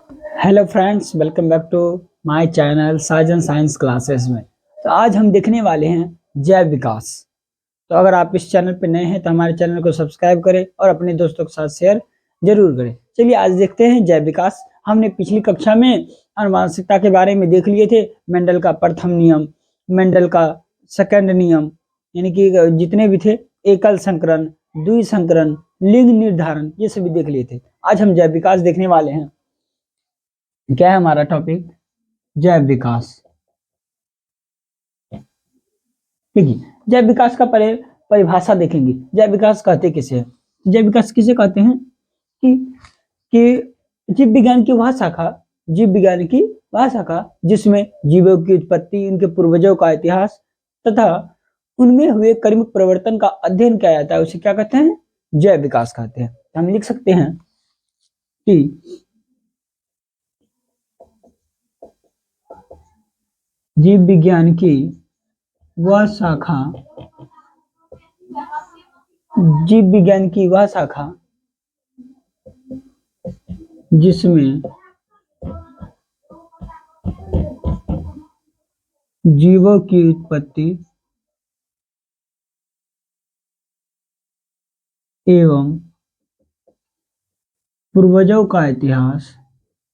Hello friends, welcome back to my channel Sajan science classes में। तो आज हम देखने वाले हैं जैव विकास। तो अगर आप इस चैनल पर नए हैं तो हमारे चैनल को सब्सक्राइब करें और अपने दोस्तों के साथ शेयर जरूर करें। चलिए आज देखते हैं जैव विकास। हमने पिछली कक्षा में आनुवंशिकता के बारे में देख लिए थे। मेंडल का प्रथम नियम, मेंडल का सेकंड नियम, यानी कि जितने भी थे, एकल संकरण, द्विसंकरण, लिंग निर्धारण, ये सभी देख लिए थे। आज हम जैव विकास देखने वाले हैं। क्या है हमारा टॉपिक? जैव विकास। ठीक है, जैव विकास का परिभाषा देखेंगे। जैव विकास कहते किसे हैं? जैव विकास किसे कहते हैं कि जीव विज्ञान की वह शाखा, जीव विज्ञान की वह शाखा जिसमें जीवों की उत्पत्ति, उनके पूर्वजों का इतिहास तथा उनमें हुए क्रमिक परिवर्तन का अध्ययन किया जाता है, उसे क्या कहते हैं? जैव विकास कहते हैं। हम लिख सकते हैं कि जीव विज्ञान की वह शाखा, जीव विज्ञान की वह शाखा जिसमें जीवों की उत्पत्ति एवं पूर्वजों का इतिहास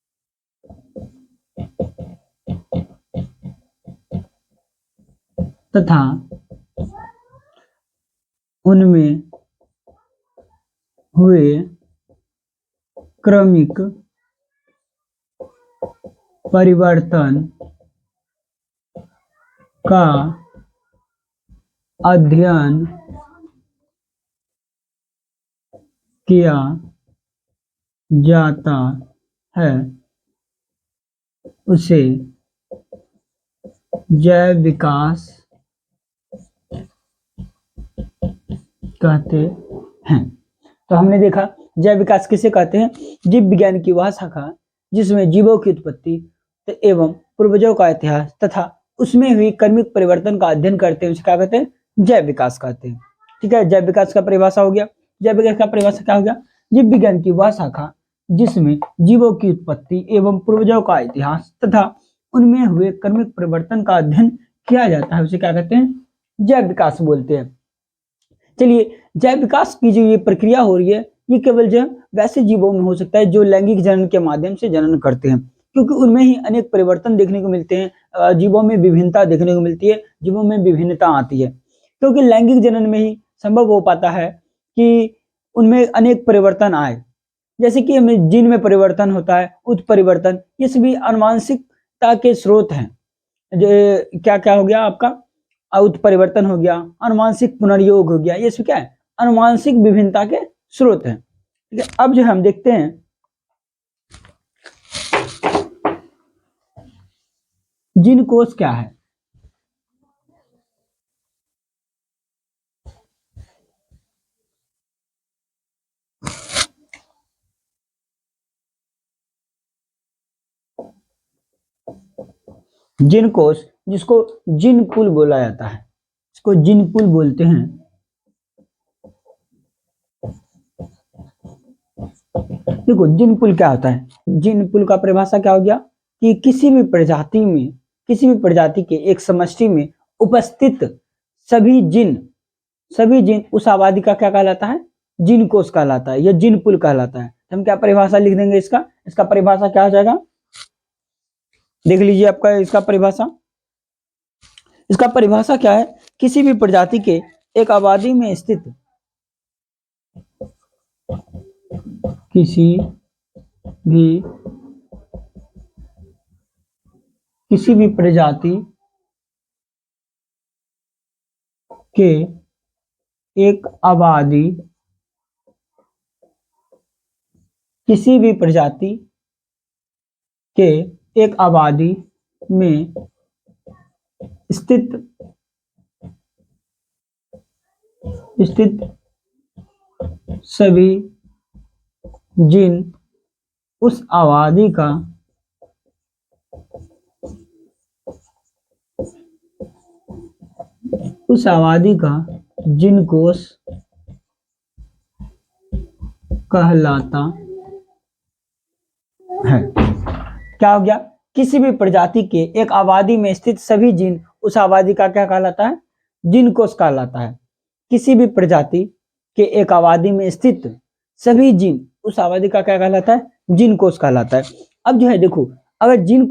तथा उनमें हुए क्रमिक परिवर्तन का अध्ययन किया जाता है, उसे जैव विकास कहते हैं। तो हमने देखा जैव विकास किसे कहते हैं? जीव विज्ञान की वह शाखा जिसमें जीवों की उत्पत्ति एवं पूर्वजों का इतिहास तथा उसमें हुई क्रमिक परिवर्तन का अध्ययन करते हैं, उसे क्या कहते हैं? जैव विकास कहते हैं। ठीक है, जैव विकास का परिभाषा हो गया। जैव विकास का परिभाषा क्या हो गया? जीव विज्ञान की वह शाखा जिसमें जीवों की उत्पत्ति एवं पूर्वजों का इतिहास तथा उनमें हुए क्रमिक परिवर्तन का अध्ययन किया जाता है, उसे क्या कहते हैं? जैव विकास बोलते हैं। चलिए, जैव विकास की जो ये प्रक्रिया हो रही है, ये केवल जो वैसे जीवों में हो सकता है जो लैंगिक जनन के माध्यम से जनन करते हैं, क्योंकि उनमें ही अनेक परिवर्तन देखने को मिलते हैं। जीवों में विभिन्नता देखने को मिलती है, जीवों में विभिन्नता आती है, क्योंकि लैंगिक जनन में ही संभव हो पाता है कि उनमें अनेक परिवर्तन आए। जैसे कि हमें जीन में परिवर्तन होता है, उत्परिवर्तन, ये सभी आनुवंशिकता के स्रोत हैं। क्या क्या हो गया आपका? उत्परिवर्तन हो गया, आनुवंशिक पुनर्योग हो गया, ये सब क्या है? आनुवंशिक विभिन्नता के स्रोत हैं। ठीक है, अब जो हम देखते हैं जीन कोश क्या है। जीन कोश, जिसको जीन पूल बोला जाता है, इसको जीन पूल बोलते हैं। देखो जीन पूल क्या होता है? जीन पूल का परिभाषा क्या हो गया कि किसी भी प्रजाति में, किसी भी प्रजाति के एक समष्टि में उपस्थित सभी जीन उस आबादी का क्या कहलाता है? जीन कोश कहलाता है, या जीन पूल कहलाता है। हम क्या परिभाषा लिख देंगे इसका? इसका परिभाषा क्या हो जाएगा? देख लीजिए आपका इसका परिभाषा। इसका परिभाषा क्या है? किसी भी प्रजाति के एक आबादी में स्थित किसी भी प्रजाति के एक आबादी, किसी भी प्रजाति के एक आबादी में स्थित सभी जीन उस आबादी का जीन कोश कहलाता है। क्या हो गया, किसी भी प्रजाति के एक आबादी में स्थित सभी जीन उस आबादी का क्या कहलाता है, जीन कोष कहलाता है। किसी भी प्रजाति के एक आबादी में स्थित सभी जीन उस आबादी का क्या कहलाता है, जीन कोष कहलाता है। अब जो है देखो, अगर जीन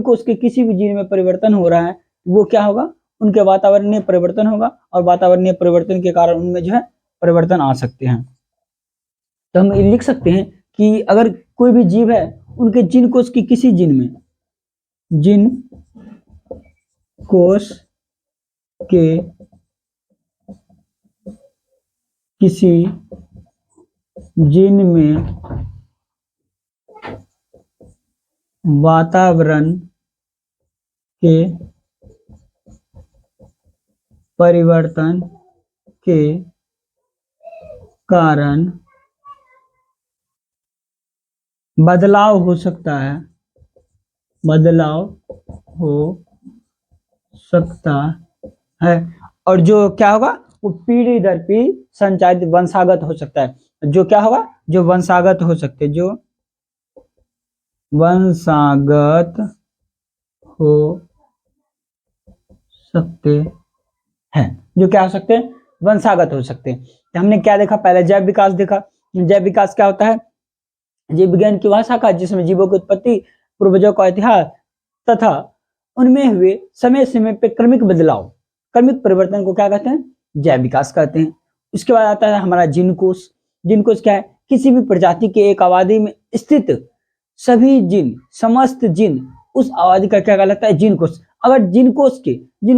कोष के किसी भी जीन में परिवर्तन हो रहा है, वो क्या होगा, उनके वातावरणीय परिवर्तन होगा, और वातावरणीय परिवर्तन के कारण उनमें जो है परिवर्तन आ सकते हैं। तो हम लिख सकते हैं कि अगर कोई भी जीव है, उनके जीन कोष की किसी जीन कोष के किसी जीन में वातावरण के परिवर्तन के कारण बदलाव हो सकता है, और जो क्या होगा, वो पीढ़ी दर पीढ़ी संचारित वंशागत हो सकता है। जो क्या होगा, जो वंशागत हो सकते, जो वंशागत हो सकते हैं, जो क्या हो सकते हैं, वंशागत हो सकते हैं। तो हमने क्या देखा, पहले जैव विकास देखा। जैव विकास क्या होता है, जीव विज्ञान की वह शाखा जिसमें जीवों की उत्पत्ति, पूर्वजों का इतिहास तथा उनमें हुए समय समय पे क्रमिक बदलाव, क्रमिक परिवर्तन को क्या कहते हैं, जैव विकास कहते हैं। उसके बाद आता है हमारा जीन कोष। जीन कोष क्या है, किसी भी प्रजाति के एक आबादी में स्थित सभी जीन, समस्त जीन उस आबादी का क्या कहलाता है, जीन कोष। अगर जीन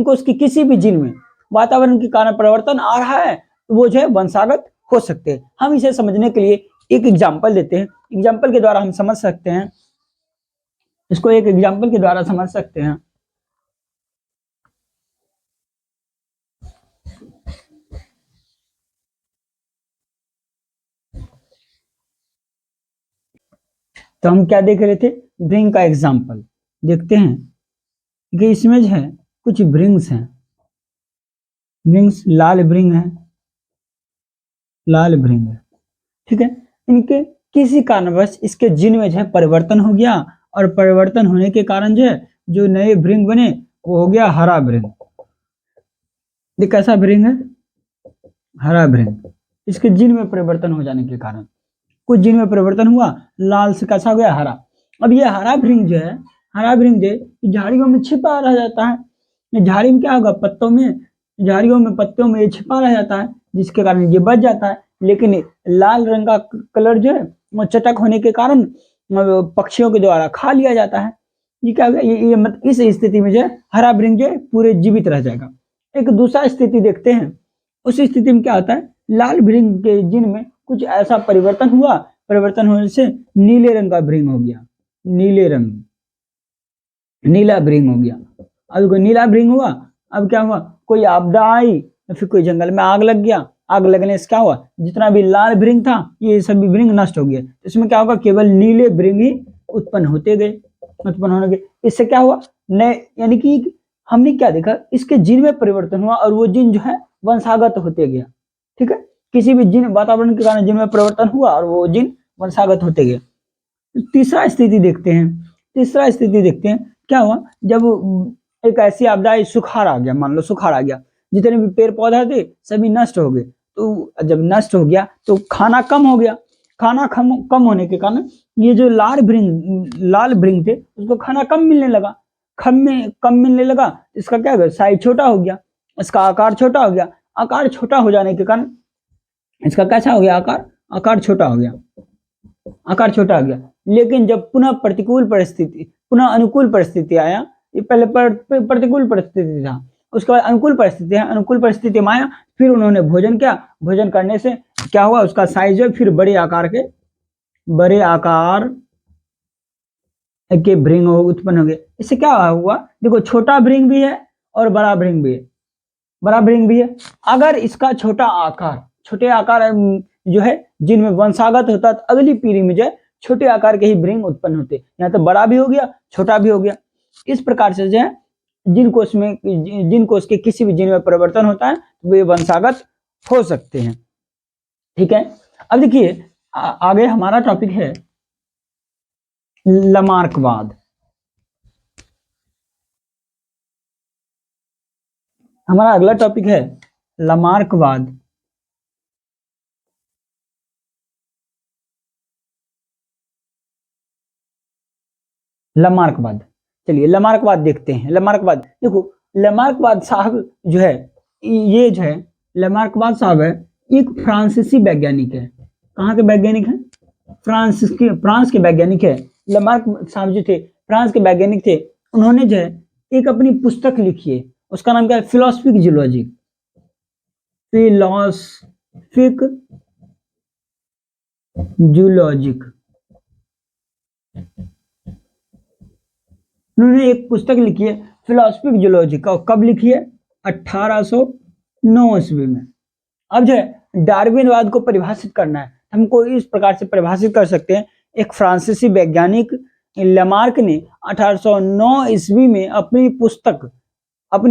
कोष के किसी भी जीन में वातावरण के कारण परिवर्तन आ रहा है, तो वो जो है वंशागत हो सकते हैं। हम इसे समझने के लिए एक एग्जाम्पल देते हैं, एग्जाम्पल के द्वारा हम समझ सकते हैं इसको, एक एग्जाम्पल के द्वारा समझ सकते हैं। तो हम क्या देख रहे थे, ब्रिंग का एग्जाम्पल देखते हैं कि इसमें जो है कुछ ब्रिंग्स हैं, ब्रिंग्स लाल ब्रिंग है, लाल ब्रिंग है, ठीक है। इनके किसी कारणवश इसके जीन में जो है परिवर्तन हो गया, और परिवर्तन होने के कारण जो है जो नए ब्रिंग बने वो हो गया हरा ब्रिंग। ये कैसा ब्रिंग है, हरा ब्रिंग। इसके जीन में परिवर्तन हो जाने के कारण, कुछ जीन में परिवर्तन हुआ, लाल से कैसा हो गया, हरा। अब ये हरा भृंग जो है, हरा भृंग जो झाड़ियों में छिपा रह जाता है। झाड़ी में क्या होगा, पत्तों में, झाड़ियों में पत्तों में ये छिपा रह जाता है, जिसके कारण ये बच जाता है। लेकिन लाल रंग का कलर जो है वो चटक होने के कारण पक्षियों के द्वारा खा लिया जाता है। ये क्या होगा, ये इस स्थिति में जो है हरा भृंग जो है पूरे जीवित रह जाएगा। एक दूसरा स्थिति देखते हैं, उस स्थिति में क्या होता है, लाल भृंग के जीन में कुछ ऐसा परिवर्तन हुआ, परिवर्तन होने से नीले रंग का भृंग हो गया, नीला भृंग हो गया। अब कोई नीला भृंग हुआ, अब क्या हुआ, कोई आपदा आई, फिर कोई जंगल में आग लग गया, आग लगने से क्या हुआ, जितना भी लाल भृंग था ये सभी भृंग नष्ट हो गए। इसमें क्या होगा, केवल नीले भृंग ही उत्पन्न होने गए। इससे क्या हुआ, नए, यानी कि हमने क्या देखा, इसके जीन में परिवर्तन हुआ और वो जीन जो है वंशागत होते गया, ठीक है। किसी भी जीन, वातावरण के कारण जीन में परिवर्तन हुआ और वो जीन वंशागत होते गए। तीसरा स्थिति देखते हैं, क्या हुआ, जब एक ऐसी आपदा आई, सुखाड़ आ गया, मान लो सुखाड़ आ गया, जितने भी पेड़ पौधे थे सभी नष्ट हो गए। तो जब नष्ट हो गया तो खाना कम हो गया, खाना कम होने के कारण ये जो लाल भृंग थे उसको खाना कम मिलने लगा, कम मिलने लगा। इसका क्या हुआ, साइज छोटा हो गया, इसका आकार छोटा हो गया। आकार छोटा हो जाने के कारण इसका कैसा हो गया, आकार छोटा हो गया। लेकिन जब पुनः अनुकूल परिस्थिति आया, ये पहले प्रतिकूल परिस्थिति था, उसके बाद अनुकूल परिस्थिति में आया, फिर उन्होंने भोजन किया, भोजन करने से क्या हुआ, उसका साइज है फिर बड़े आकार के भृंग उत्पन्न हो गए। इससे क्या हुआ, देखो छोटा भृंग भी है और बड़ा भृंग भी है। अगर इसका छोटे आकार जो है जिनमें वंशागत होता है, तो अगली पीढ़ी में जो है छोटे आकार के ही भृंग उत्पन्न होते, यहाँ तो बड़ा भी हो गया छोटा भी हो गया। इस प्रकार से जो है जिन कोष के किसी भी जीन में परिवर्तन होता है तो वे वंशागत हो सकते हैं, ठीक है। अब देखिए आगे हमारा टॉपिक है लमार्कवाद। हमारा अगला टॉपिक है लमार्कवाद। लमार्कवाद, चलिए लमार्कवाद देखते हैं। लमार्कवाद देखो, लमार्कवाद साहब जो है, ये जो है लमार्कवाद साहब है, एक फ्रांसीसी वैज्ञानिक है। कहाँ के वैज्ञानिक है? फ्रांस के वैज्ञानिक है। लमार्क साहब जो थे फ्रांस के वैज्ञानिक थे। उन्होंने जो है एक अपनी पुस्तक लिखी है, उसका नाम क्या है? Philosophic zoology. Philosophic zoologic. उन्होंने एक पुस्तक लिखी है फिलोसफिक जूलॉजी का। कब लिखी है? 1809 ईस्वी में। अब जो है डार्विनवाद को परिभाषित करना है, हमको इस प्रकार से परिभाषित कर सकते हैं। एक फ्रांसीसी वैज्ञानिक लमार्क ने 1809 ईस्वी में अपनी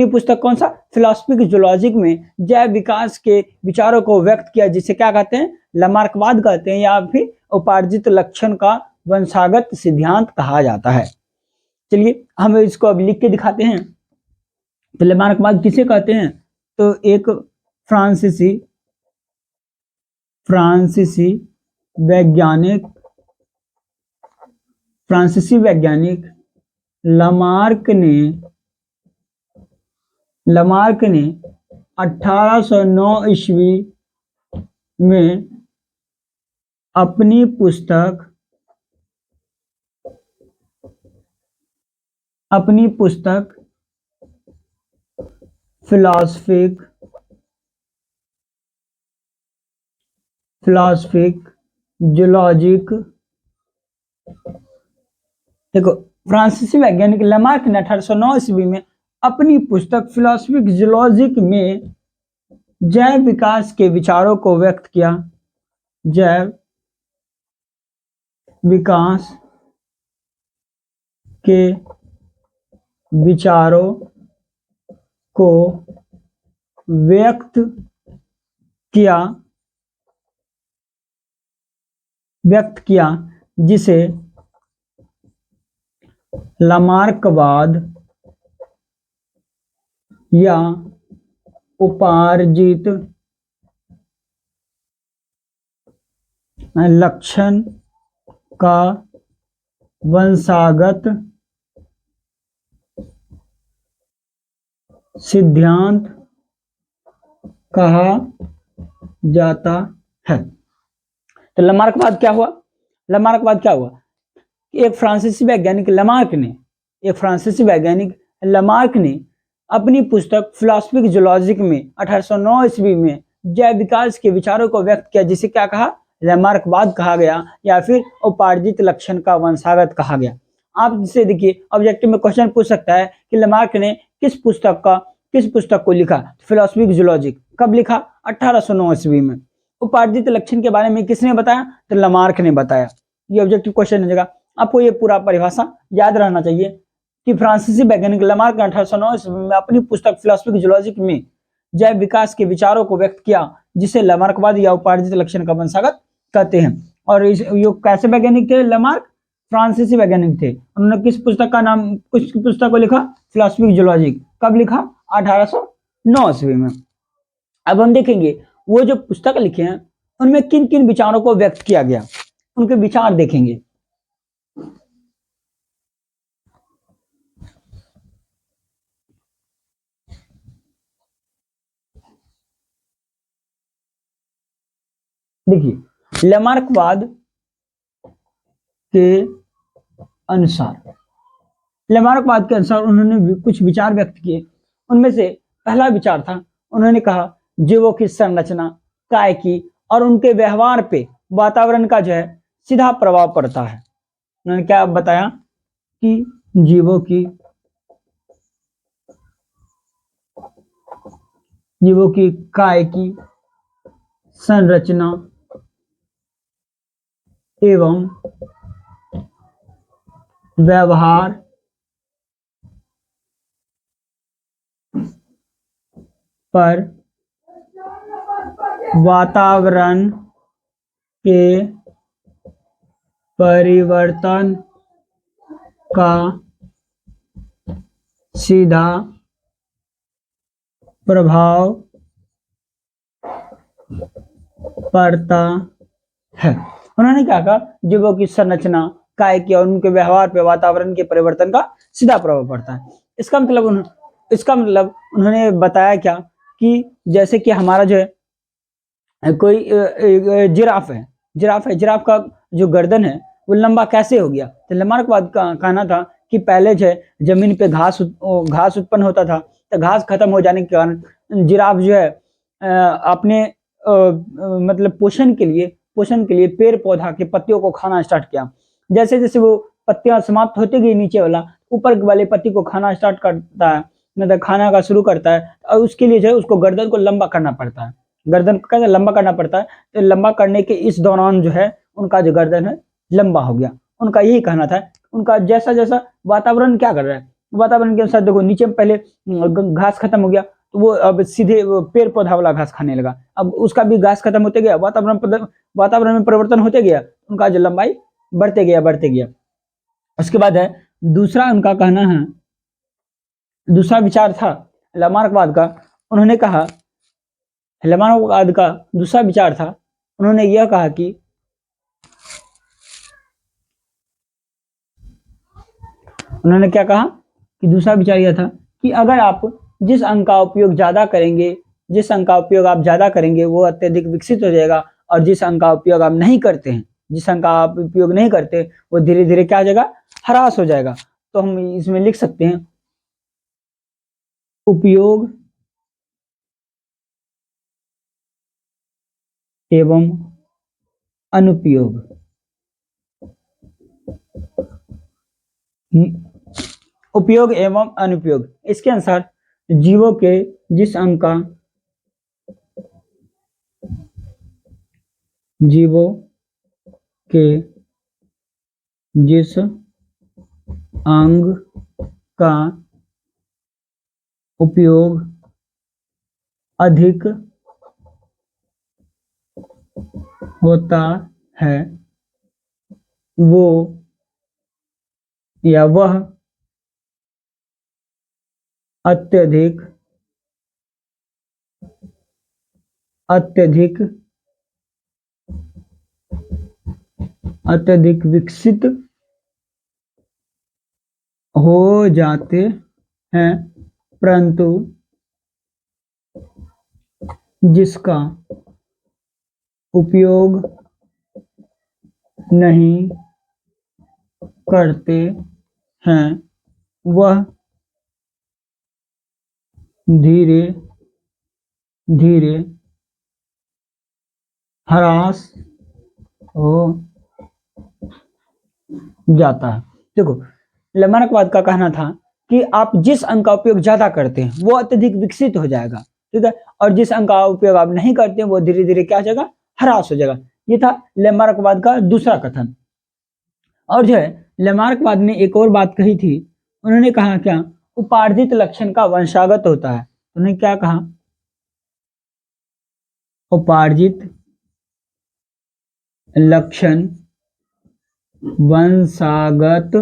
पुस्तक कौन सा? फिलोसफिक जूलॉजिक में जैव विकास के विचारों को व्यक्त किया, जिसे क्या कहते हैं? लमार्कवाद कहते हैं, या फिर उपार्जित लक्षण का वंशागत सिद्धांत कहा जाता है। चलिए हम इसको अब लिख के दिखाते हैं। तो लमार्कवाद किसे कहते हैं? तो एक फ्रांसीसी वैज्ञानिक लमार्क ने 1809 ईस्वी में अपनी पुस्तक फिलोसफिक जूलॉजिक, देखो फ्रांसीसी वैज्ञानिक लमार्क ने 1809 ईस्वी में अपनी पुस्तक फिलोसफिक जूलॉजिक में जैव विकास के विचारों को व्यक्त किया। जैव विकास के विचारों को व्यक्त किया जिसे लमार्कवाद या उपार्जित लक्षण का वंशागत सिद्धांत कहा जाता है। तो लमार्कवाद क्या हुआ? एक फ्रांसीसी वैज्ञानिक लमार्क ने अपनी पुस्तक फिलोसफिक जूलॉजिक में 1809 ईस्वी में जैव विकास के विचारों को व्यक्त किया, जिसे क्या कहा? लमार्कवाद कहा गया, या फिर उपार्जित लक्षण का वंशागत कहा गया। आप इसे देखिए, ऑब्जेक्टिव में क्वेश्चन पूछ सकता है कि लमार्क ने किस पुस्तक को लिखा? Philosophic zoologic. कब लिखा? 1809 ईस्वी में। उपार्जित लक्षण के बारे में किसने बताया? तो लमार्क ने बताया। ये ऑब्जेक्टिव क्वेश्चन हो जाएगा। आपको ये पूरा परिभाषा याद रहना चाहिए कि फ्रांसीसी वैज्ञानिक लमार्क ने 1809 ईस्वी में अपनी पुस्तक फिलोसफिक जूलॉजिक में जैव विकास के विचारों को व्यक्त किया, जिसे लमार्कवाद या उपार्जित लक्षण का वंशागत कहते हैं। और ये कैसे वैज्ञानिक थे? लमार्क फ्रांसीसी वैज्ञानिक थे। उन्होंने किस पुस्तक को लिखा? Philosophic zoologic. कब लिखा? 1809 ईस्वी में। अब हम देखेंगे वो जो पुस्तक लिखे हैं उनमें किन किन विचारों को व्यक्त किया गया, उनके विचार देखेंगे। देखिए लमार्कवाद के अनुसार उन्होंने कुछ विचार व्यक्त किए। उनमें से पहला विचार था, उन्होंने कहा जीवों की संरचना, कायकी और उनके व्यवहार पे वातावरण का जो है सीधा प्रभाव पड़ता है। उन्होंने क्या बताया कि जीवों की कायकी, संरचना एवं व्यवहार पर वातावरण के परिवर्तन का सीधा प्रभाव पड़ता है। उन्होंने क्या कहा, जीवों की संरचना, कायिक और उनके व्यवहार पे वातावरण के परिवर्तन का सीधा प्रभाव पड़ता है। इसका मतलब उन्होंने बताया क्या कि जैसे कि हमारा जो है कोई जिराफ का जो गर्दन है वो लंबा कैसे हो गया। तो लेमार्कवाद का कहना था कि पहले जो है जमीन पे घास उत्पन्न होता था, तो घास खत्म हो जाने के कारण जिराफ जो है अपने मतलब पोषण के लिए पेड़ पौधा के पत्तियों को खाना स्टार्ट किया। जैसे जैसे वो पत्तियां समाप्त होती गई, नीचे वाला ऊपर वाले पत्ती को खाना स्टार्ट करता है, मतलब खाना का शुरू करता है, और उसके लिए जो है उसको गर्दन को लंबा करना पड़ता है। गर्दन का लंबा करना पड़ता है, तो लंबा करने के इस दौरान जो है उनका जो गर्दन है लंबा हो गया। उनका यही कहना था। उनका जैसा जैसा वातावरण क्या कर रहा है, वातावरण के अनुसार देखो नीचे पहले घास खत्म हो गया, तो वो अब सीधे पेड़ पौधा वाला घास खाने लगा। अब उसका भी घास खत्म होते गया, वातावरण में परिवर्तन होते गया, उनका जो लंबाई बढ़ते गया। उसके बाद है दूसरा उनका कहना है, दूसरा विचार था लेमार्कवाद का। उन्होंने कहा, लेमार्कवाद का दूसरा विचार था, उन्होंने यह कहा कि उन्होंने क्या कहा कि दूसरा विचार यह था कि अगर आप जिस अंक का उपयोग ज्यादा करेंगे, जिस अंक का उपयोग आप ज्यादा करेंगे वो अत्यधिक विकसित हो जाएगा, और जिस अंक का उपयोग आप नहीं करते हैं, जिस अंक का आप उपयोग नहीं करते वो धीरे धीरे क्या हो जाएगा, ह्रास हो जाएगा। तो हम इसमें लिख सकते हैं उपयोग एवं अनुपयोग। उपयोग एवं अनुपयोग, इसके अनुसार जीवों के जिस अंग का जीवों के जिस अंग का उपयोग अधिक होता है वो या वह अत्यधिक विकसित हो जाते हैं, परंतु जिसका उपयोग नहीं करते हैं वह धीरे धीरे ह्रास हो जाता है। देखो, लेमार्कवाद का कहना था कि आप जिस अंक का उपयोग ज्यादा करते हैं वो अत्यधिक विकसित हो जाएगा, ठीक है, और जिस अंक का उपयोग आप नहीं करते हैं वो धीरे धीरे क्या हो जाएगा, ह्रास हो जाएगा। ये था लेमार्कवाद का दूसरा कथन। और जो है लेमार्कवाद ने एक और बात कही थी, उन्होंने कहा क्या, उपार्जित लक्षण का वंशागत होता है। उन्होंने क्या कहा, उपार्जित लक्षण वंशागत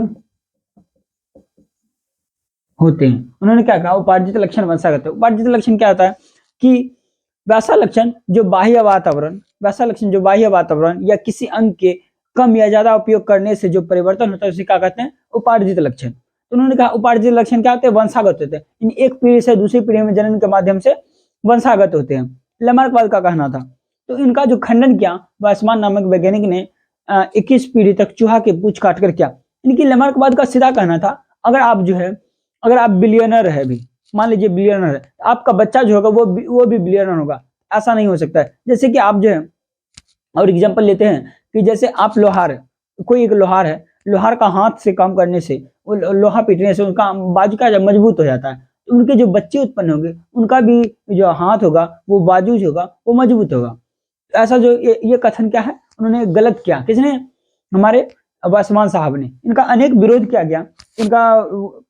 होते हैं। उन्होंने क्या कहा, उपार्जित लक्षण वंशागत है। उपार्जित लक्षण क्या होता है कि वैसा लक्षण जो बाह्य वातावरण या किसी अंग के कम या ज्यादा उपयोग करने से जो परिवर्तन होता है उसे क्या कहते हैं, उपार्जित लक्षण। तो उन्होंने कहा उपार्जित लक्षण क्या होते हैं, वंशागत होते हैं। इन एक पीढ़ी से दूसरी पीढ़ी में जनन के माध्यम से वंशागत होते हैं, लेमार्कवाद का कहना था। तो इनका जो खंडन किया वाइसमान नामक वैज्ञानिक ने 21 पीढ़ी तक चूहा के पूंछ काट कर किया। इनकी लेमार्कवाद का सीधा कहना था, अगर आप बिलियनर है भी, मान लीजिए बिलियनर है, आपका बच्चा जो होगा वो भी बिलियनर होगा, ऐसा नहीं हो सकता है। जैसे कि आप जो है, और एग्जांपल लेते हैं कि जैसे आप लोहार है, कोई एक लोहार है, लोहार का हाथ से काम करने से, लोहा पीटने से उनका बाजू का मजबूत हो जाता है, तो उनके जो बच्चे उत्पन्न होंगे उनका भी जो हाथ होगा वो बाजू जो होगा वो मजबूत होगा। ऐसा जो ये कथन क्या है, उन्होंने गलत किया। किसने, हमारे वाइसमान साहब ने। इनका अनेक विरोध किया गया, इनका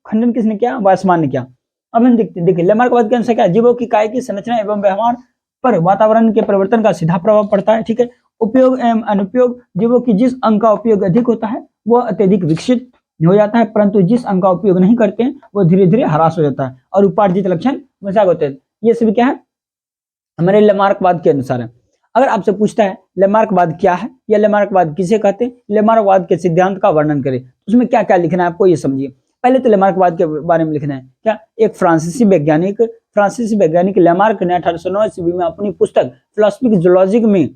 खंडन किसने किया, वाइसमान ने किया। अब हम देखिए लेमार्कवाद के अनुसार क्या, जीवों की काय की संरचना एवं व्यवहार पर वातावरण के परिवर्तन का सीधा प्रभाव पड़ता है, ठीक है। उपयोग एवं अनुपयोग, जीवों की जिस अंग का उपयोग अधिक होता है वह अत्यधिक विकसित हो जाता है, परंतु जिस अंग का उपयोग नहीं करते हैं वो धीरे धीरे ह्रास हो जाता है और उपार्जित लक्षण वंशागत होते हैं। ये सभी क्या है, हमारे लेमार्कवाद के अनुसार है। अगर आपसे पूछता है लेमार्कवाद क्या है या लेमार्कवाद किसे कहते हैं, लेमार्कवाद के सिद्धांत का वर्णन करें, उसमें क्या क्या लिखना है आपको ये समझिए। पहले तो लेमार्कवाद के बारे में लिखना है क्या, एक फ्रांसीसी वैज्ञानिक लेमार्क ने 1809 ईस्वी में अपनी पुस्तक फिलोसफिक जूलॉजी में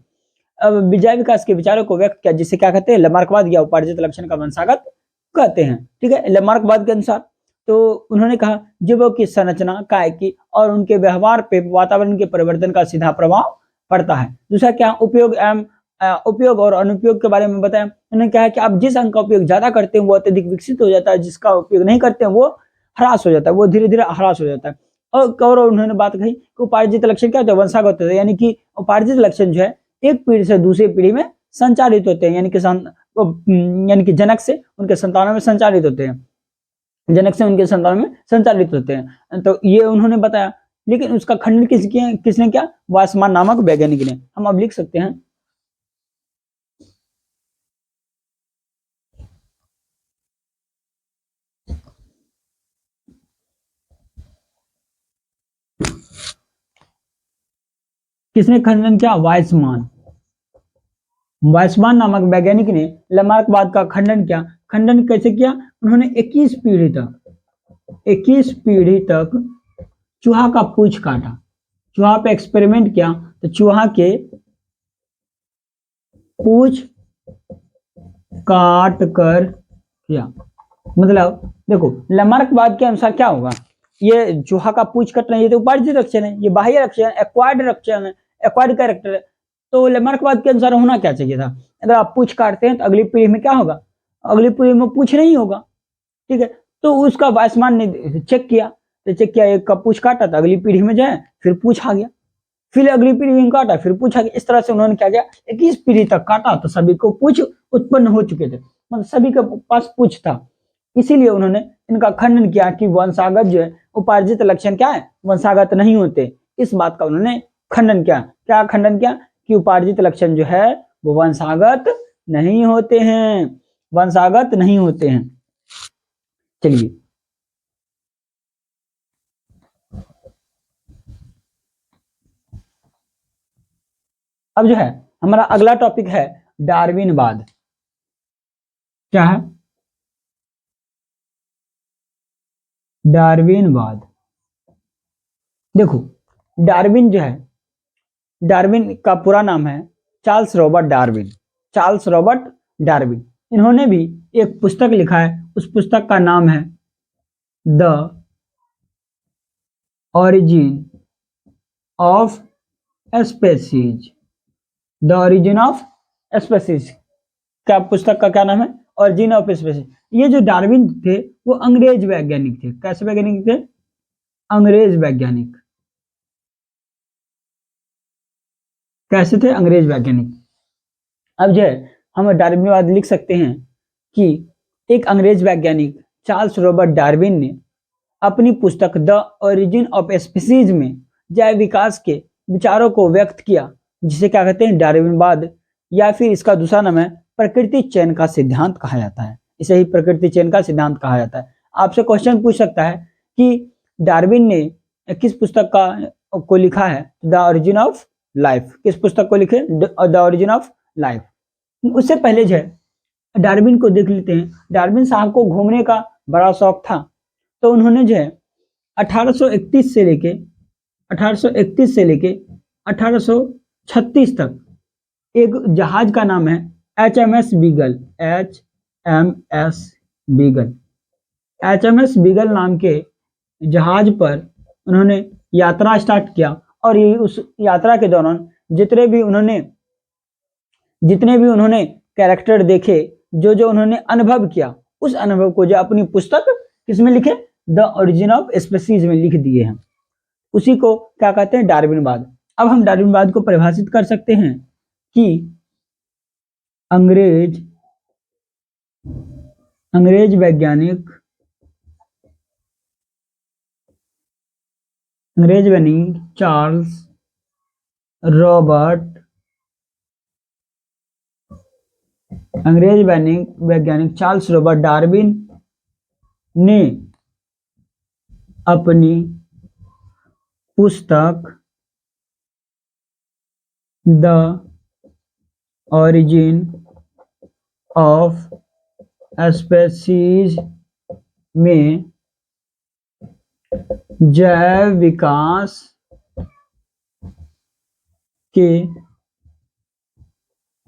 विजय विकास के विचारों को व्यक्त किया, जिसे क्या कहते हैं, लेमार्कवाद या उपार्जित लक्षण का वंशागत कहते हैं। ठीक है, लेमार्कवाद के अनुसार तो उन्होंने कहा जीवों की संरचना, कायकी और उनके व्यवहार पे वातावरण के परिवर्तन का सीधा प्रभाव पड़ता है। दूसरा क्या, उपयोग एवं उपयोग और अनुपयोग के बारे में बताया। उन्होंने कहा कि आप जिस अंग का उपयोग ज्यादा करते हैं वो अत्यधिक विकसित हो जाता है, जिसका उपयोग नहीं करते हैं वो ह्रास हो जाता है, वो धीरे धीरे ह्रास हो जाता है। और उन्होंने बात कही कि उपार्जित लक्षण क्या होता है, वंशागत होता है, यानी कि उपार्जित लक्षण जो है एक पीढ़ी से दूसरी पीढ़ी में संचारित होते हैं, यानी कि जनक से उनके संतानों में संचारित होते हैं, जनक से उनके संतानों में संचालित होते हैं। तो ये उन्होंने बताया, लेकिन उसका खंडन किसने किया, वासमान नामक वैज्ञानिक ने। हम अब लिख सकते हैं किसने खंडन किया, वाइसमान नामक वैज्ञानिक ने लेमार्कवाद का खंडन किया। खंडन कैसे किया, उन्होंने 21 पीढ़ी तक चूहा का पूंछ काटा, चूहा पे एक्सपेरिमेंट किया, तो चूहा के पूंछ काट कर किया। मतलब देखो लेमार्कवाद के अनुसार क्या होगा, ये चूहा का पूंछ कटना ये तो उपार्जित लक्षण है, ये बाह्य लक्षण, एक्वायर्ड लक्षण है, एक्वायर्ड कैरेक्टर है। तो लेमार्कवाद के अनुसार होना क्या चाहिए था, अगर आप पूंछ काटते हैं तो अगली पीढ़ी में क्या होगा, अगली पीढ़ी में पूंछ नहीं होगा। ठीक है, तो उसका वाइसमान ने चेक किया, तो चेक किया, एक का पूंछ काटा तो अगली पीढ़ी में जाए फिर पूंछ आ गया, फिर अगली पीढ़ी में काटा फिर पूंछ आ गया। इस तरह से उन्होंने क्या किया, 21 पीढ़ी तक काटा तो सभी को पूंछ उत्पन्न हो चुके थे, मतलब सभी के पास पूंछ था। इसीलिए उन्होंने इनका खंडन किया कि वंशागत जो है, उपार्जित लक्षण क्या है, वंशागत नहीं होते। इस बात का उन्होंने खंडन किया। क्या खंडन किया, कि उपार्जित लक्षण जो है वो वंशागत नहीं होते हैं, वंशागत नहीं होते हैं। चलिए अब जो है हमारा अगला टॉपिक है डार्विनवाद। क्या है, डार्विनवाद। देखो डार्विन जो है, डार्विन का पूरा नाम है Charles Robert Darwin, Charles Robert Darwin. इन्होंने भी एक पुस्तक लिखा है, उस पुस्तक का नाम है the origin of species, the origin of species. क्या पुस्तक का क्या नाम है, ऑरिजिन ऑफ स्पेसीज। ये जो डार्विन थे वो अंग्रेज वैज्ञानिक थे। कैसे वैज्ञानिक थे, अंग्रेज वैज्ञानिक। कैसे थे, अंग्रेज वैज्ञानिक। अब जो है हम डार्विनवाद लिख सकते हैं कि एक अंग्रेज वैज्ञानिक चार्ल्स रॉबर्ट डार्विन ने अपनी पुस्तक द ओरिजिन ऑफ स्पीसीज में जैव विकास के विचारों को व्यक्त किया, जिसे क्या कहते हैं, डार्विनवाद, या फिर इसका दूसरा नाम है प्रकृति चयन का सिद्धांत कहा जाता है। इसे ही प्रकृति चयन का सिद्धांत कहा जाता है। आपसे क्वेश्चन पूछ सकता है कि डार्विन ने किस पुस्तक का को लिखा है, द ओरिजिन ऑफ लाइफ, किस पुस्तक को लिखे, द ओरिजिन ऑफ लाइफ। उससे पहले जो है डार्विन को देख लेते हैं। डार्विन साहब को घूमने का बड़ा शौक था, तो उन्होंने जो है 1831 से लेके 1836 तक एक जहाज का नाम है HMS बीगल, HMS बीगल नाम के जहाज पर उन्होंने यात्रा स्टार्ट किया। और ये उस यात्रा के दौरान जितने भी उन्होंने कैरेक्टर देखे, जो उन्होंने अनुभव किया, उस अनुभव को जो अपनी पुस्तक किसमें लिखे, द ओरिजिन ऑफ स्पीसीज में लिख दिए हैं। उसी को क्या कहते हैं, डार्विनवाद। अब हम डार्विनवाद को परिभाषित कर सकते हैं कि अंग्रेज वैज्ञानिक चार्ल्स रॉबर्ट, अंग्रेज वैज्ञानिक चार्ल्स रॉबर्ट डार्विन ने अपनी पुस्तक द ऑरिजिन ऑफ स्पेसीज में जैव विकास के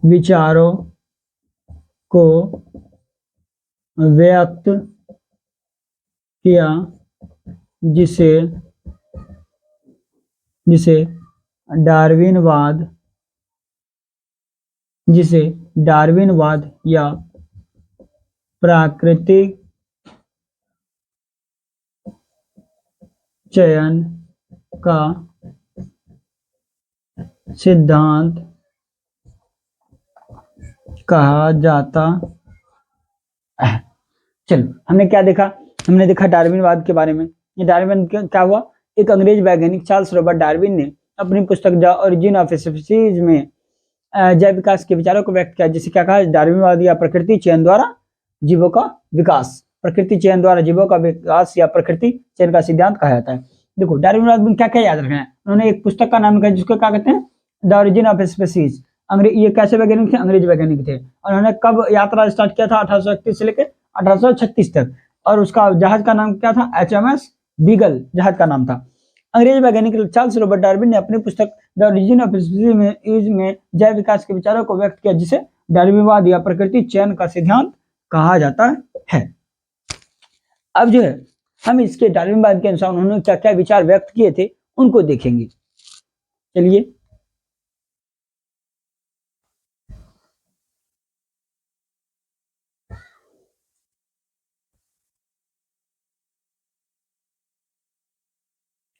विचारों को व्यक्त किया, जिसे डार्विनवाद या प्राकृतिक चयन का सिद्धांत कहा जाता है। चलो, हमने क्या देखा? हमने देखा डार्विनवाद के बारे में। ये डार्विन क्या हुआ? एक अंग्रेज वैज्ञानिक चार्ल्स रॉबर्ट डार्विन ने अपनी पुस्तक द ओरिजिन ऑफ स्पीशीज में जैव विकास के विचारों को व्यक्त किया, जिसे क्या कहा? डार्विनवाद या प्रकृति चयन द्वारा जीवों का विकास। प्रकृति चयन द्वारा जीवों का विकास या प्रकृति चयन का सिद्धांत कहा जाता है। देखो, डार्विनवाद में क्या क्या याद रखना है? उन्होंने एक पुस्तक का नाम लिखा जिसको क्या कहते हैं? The origin of species. ये कैसे वैज्ञानिक थे? अंग्रेज वैज्ञानिक थे। और उन्होंने कब यात्रा स्टार्ट किया था? 1831 से लेकर 1836 तक। और उसका जहाज का नाम क्या था? HMS बीगल जहाज का नाम था। अंग्रेज वैज्ञानिक चार्ल्स रॉबर्ट डार्विन ने अपनी पुस्तक द ओरिजिन ऑफ स्पीशीज में जैव विकास के विचारों को व्यक्त किया, जिसे डार्विनवाद या प्रकृति चयन का सिद्धांत कहा जाता है। अब जो है हम इसके डार्विनवाद के अनुसार उन्होंने क्या क्या विचार व्यक्त किए थे उनको देखेंगे। चलिए,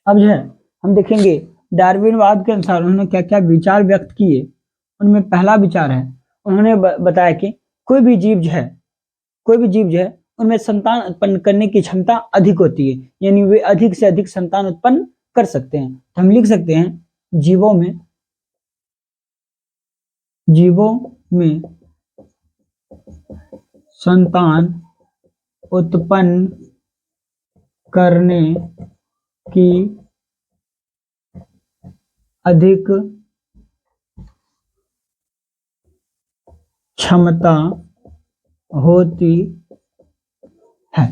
अब जो है हम देखेंगे डार्विनवाद के अनुसार उन्होंने क्या क्या विचार व्यक्त किए। उनमें पहला विचार है, उन्होंने बताया कि कोई भी जीव जो है उनमें संतान उत्पन्न करने की क्षमता अधिक होती है, यानी वे अधिक से अधिक संतान उत्पन्न कर सकते हैं। तो हम लिख सकते हैं जीवों में संतान उत्पन्न करने की अधिक क्षमता होती है।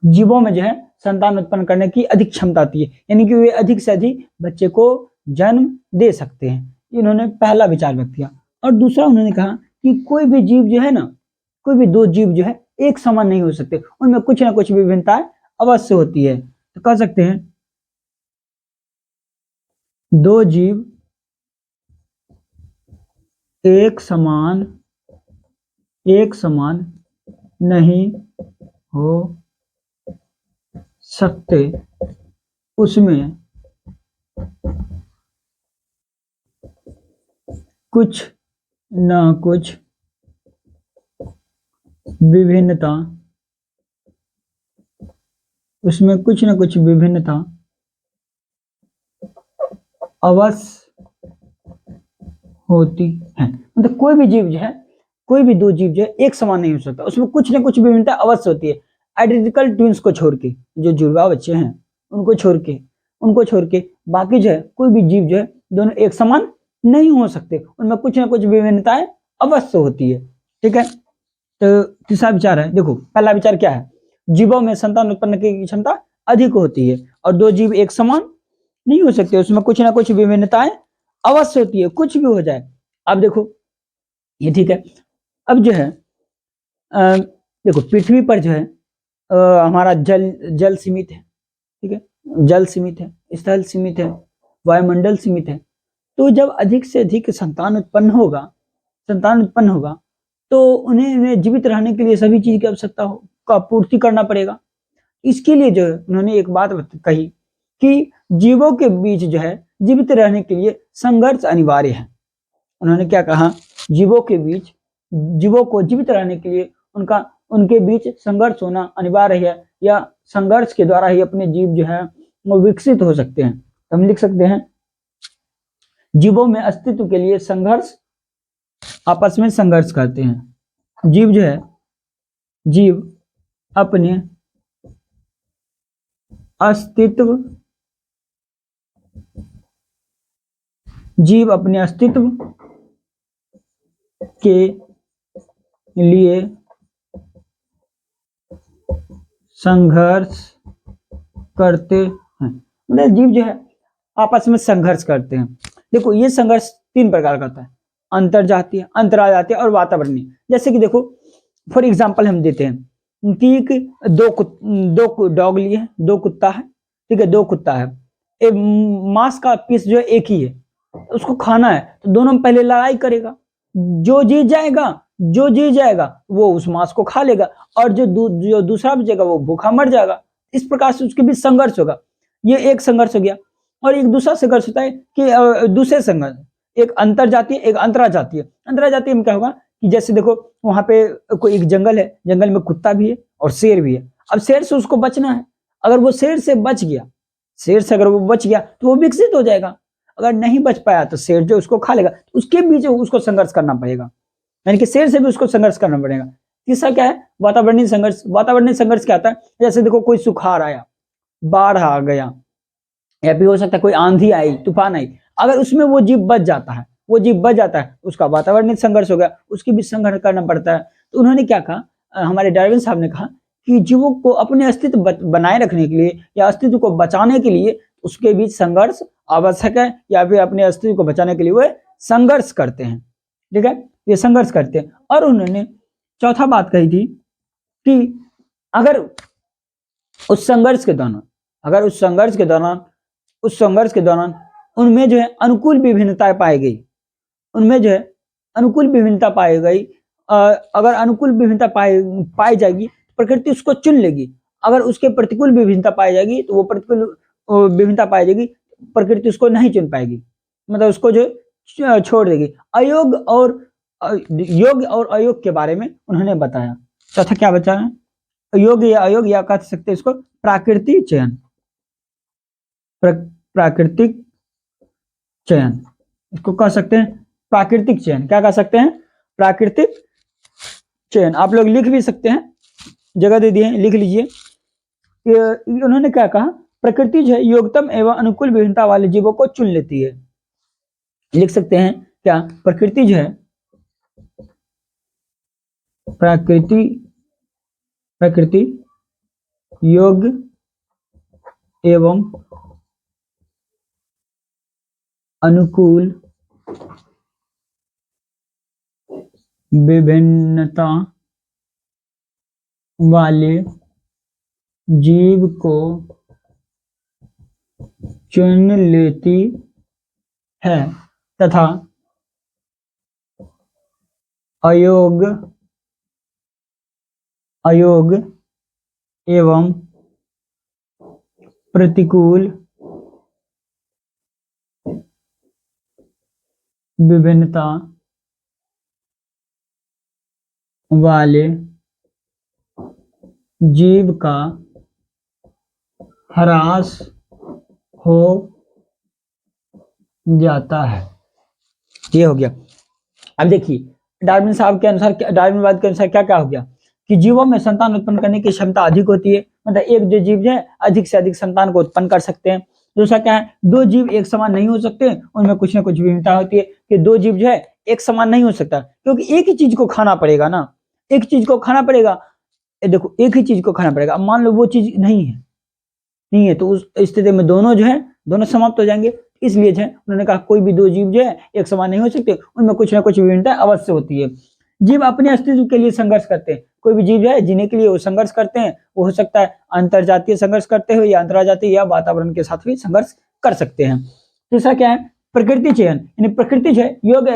जीवों में जो है संतान उत्पन्न करने की अधिक क्षमता होती है, यानी कि वे अधिक से अधिक बच्चे को जन्म दे सकते हैं। इन्होंने पहला विचार व्यक्त किया। और दूसरा उन्होंने कहा कि कोई भी जीव जो है ना, कोई भी दो जीव जो है एक समान नहीं हो सकते, उनमें कुछ ना कुछ विभिन्नताएं अवश्य होती है। तो कह सकते हैं दो जीव एक समान नहीं हो सकते, उसमें कुछ ना कुछ विभिन्नता अवश्य होती है। मतलब कोई भी जीव जो है, कोई भी दो जीव जो है एक समान नहीं हो सकता, उसमें कुछ ना कुछ विभिन्नता अवश्य होती है। आइडेंटिकल ट्विंस को छोड़ के, जो जुड़वा बच्चे हैं उनको छोड़ के बाकी जो है कोई भी जीव जो है दोनों एक समान नहीं हो सकते, उनमें कुछ ना कुछ विभिन्नताएं अवश्य होती है। ठीक है, तो तीसरा विचार है, देखो पहला विचार क्या है? जीवों में संतान उत्पन्न की क्षमता अधिक होती है और दो जीव एक समान नहीं हो सकते, उसमें कुछ ना कुछ विभिन्नताएं अवश्य होती है, कुछ भी हो जाए। अब देखो ये ठीक है। अब जो है देखो पृथ्वी पर जो है हमारा जल सीमित है, ठीक है, जल सीमित है, स्थल सीमित है, वायुमंडल सीमित है। तो जब अधिक से अधिक संतान उत्पन्न होगा तो उन्हें जीवित रहने के लिए सभी चीज की आवश्यकता का पूर्ति करना पड़ेगा। इसके लिए जो है उन्होंने एक बात कही कि जीवों के बीच जो है जीवित रहने के लिए संघर्ष अनिवार्य है। उन्होंने क्या कहा? जीवों को जीवित रहने के लिए उनके बीच संघर्ष होना अनिवार्य है, या संघर्ष के द्वारा ही अपने जीव जो है वो विकसित हो सकते हैं। हम लिख सकते हैं जीवों में अस्तित्व के लिए आपस में संघर्ष करते हैं। जीव अपने अस्तित्व, जीव अपने अस्तित्व के लिए संघर्ष करते हैं। मतलब जीव जो है आपस में संघर्ष करते हैं। देखो ये संघर्ष 3 प्रकार का होता है, अंतरजातीय, अंतराजातीय और वातावरणीय। जैसे कि देखो फॉर एग्जांपल हम देते हैं कि दो डॉग लिए, 2 कुत्ता है, ठीक है, 2 कुत्ता है, एक मांस का पीस जो है एक ही है, उसको खाना है तो दोनों में पहले लड़ाई करेगा, जो जीत जाएगा वो उस मांस को खा लेगा और जो दूसरा बचेगा वो भूखा मर जाएगा। इस प्रकार से उसके बीच संघर्ष होगा। ये एक संघर्ष हो गया। और एक दूसरा संघर्ष होता है कि दूसरे संघर्ष, एक अंतरजातीय, एक अंतराजातीय। अंतराजातीय में क्या होगा कि जैसे देखो वहां पे कोई एक जंगल है, जंगल में कुत्ता भी है और शेर भी है। अब शेर से उसको बचना है, अगर वो शेर से बच गया, शेर से अगर वो बच गया तो वो विकसित हो जाएगा, अगर नहीं बच पाया तो शेर जो उसको खा लेगा। उसके बीच उसको संघर्ष करना पड़ेगा, यानी कि शेर से भी उसको संघर्ष करना पड़ेगा। तीसरा क्या है, वातावरणीय संघर्ष। वातावरणीय संघर्ष क्या आता है, जैसे देखो कोई सुखाड़ आया, बाढ़ आ गया, या फिर हो सकता है कोई आंधी आई, तूफान आई, अगर उसमें वो जीव बच जाता है, उसका वातावरणीय संघर्ष हो गया, उसके बीच संघर्ष करना पड़ता है। तो उन्होंने क्या कहा, हमारे डार्विन साहब ने कहा कि जीवों को अपने अस्तित्व बनाए रखने के लिए या अस्तित्व को बचाने के लिए उसके बीच संघर्ष आवश्यक है, या फिर अपने अस्तित्व को बचाने के लिए वे संघर्ष करते हैं, ठीक है, ये संघर्ष करते हैं। और उन्होंने चौथा बात कही थी कि अगर उस संघर्ष के दौरान उनमें जो है अनुकूल विभिन्नताएं पाई गई, अगर अनुकूल विभिन्नता पाई जाएगी तो प्रकृति उसको चुन लेगी। अगर उसके प्रतिकूल विभिन्नता पाई जाएगी तो वो प्रतिकूल विभिन्नता पाई जाएगी, प्रकृति उसको नहीं चुन पाएगी, मतलब उसको जो छोड़ देगी। योग्य और अयोग्य के बारे में उन्होंने बताया। चौथा क्या बचा है, योग्य या अयोग्य, या कह सकते हैं इसको प्राकृतिक चयन, प्राकृतिक चयन, इसको कह सकते हैं प्राकृतिक चयन। क्या कह सकते हैं, प्राकृतिक चयन। आप लोग लिख भी सकते हैं, जगह दे दिए, लिख लीजिए। उन्होंने क्या कहा, प्रकृति जो है योग्यतम एवं अनुकूल विभिन्नता वाले जीवों को चुन लेती है। लिख सकते हैं क्या, प्रकृति जो है प्रकृति योग्य एवं अनुकूल विभिन्नता वाले जीव को चुन लेती है तथा अयोग्य एवं प्रतिकूल विभिन्नता वाले जीव का ह्रास हो जाता है। ये हो गया। अब देखिए डार्विनवाद के अनुसार क्या क्या हो गया कि जीवों में संतान उत्पन्न करने की क्षमता अधिक होती है, मतलब एक जो जीव है अधिक से अधिक संतान को उत्पन्न कर सकते हैं। दूसरा क्या है, 2 जीव एक समान नहीं हो सकते, उनमें कुछ ना कुछ विभिन्नता होती है कि 2 जीव जो है एक समान नहीं हो सकता, क्योंकि एक ही चीज को खाना पड़ेगा ना, एक चीज को खाना पड़ेगा। देखो एक ही चीज को खाना पड़ेगा, मान लो वो चीज नहीं है तो उस स्थिति में दोनों समाप्त हो जाएंगे। इसलिए जो है उन्होंने कहा कोई भी 2 जीव जो है एक समान नहीं हो सकते, उनमें कुछ ना कुछ विभिन्नता अवश्य होती है। जीव अपने अस्तित्व के लिए संघर्ष करते हैं, कोई भी जीव जो है जीने के लिए वो संघर्ष करते हैं, वो हो सकता है अंतरजातीय संघर्ष करते हुए या अंतराजातीय या वातावरण के साथ भी संघर्ष कर सकते हैं। तीसरा क्या है, प्रकृति चयन, यानी प्रकृति जो है योग्य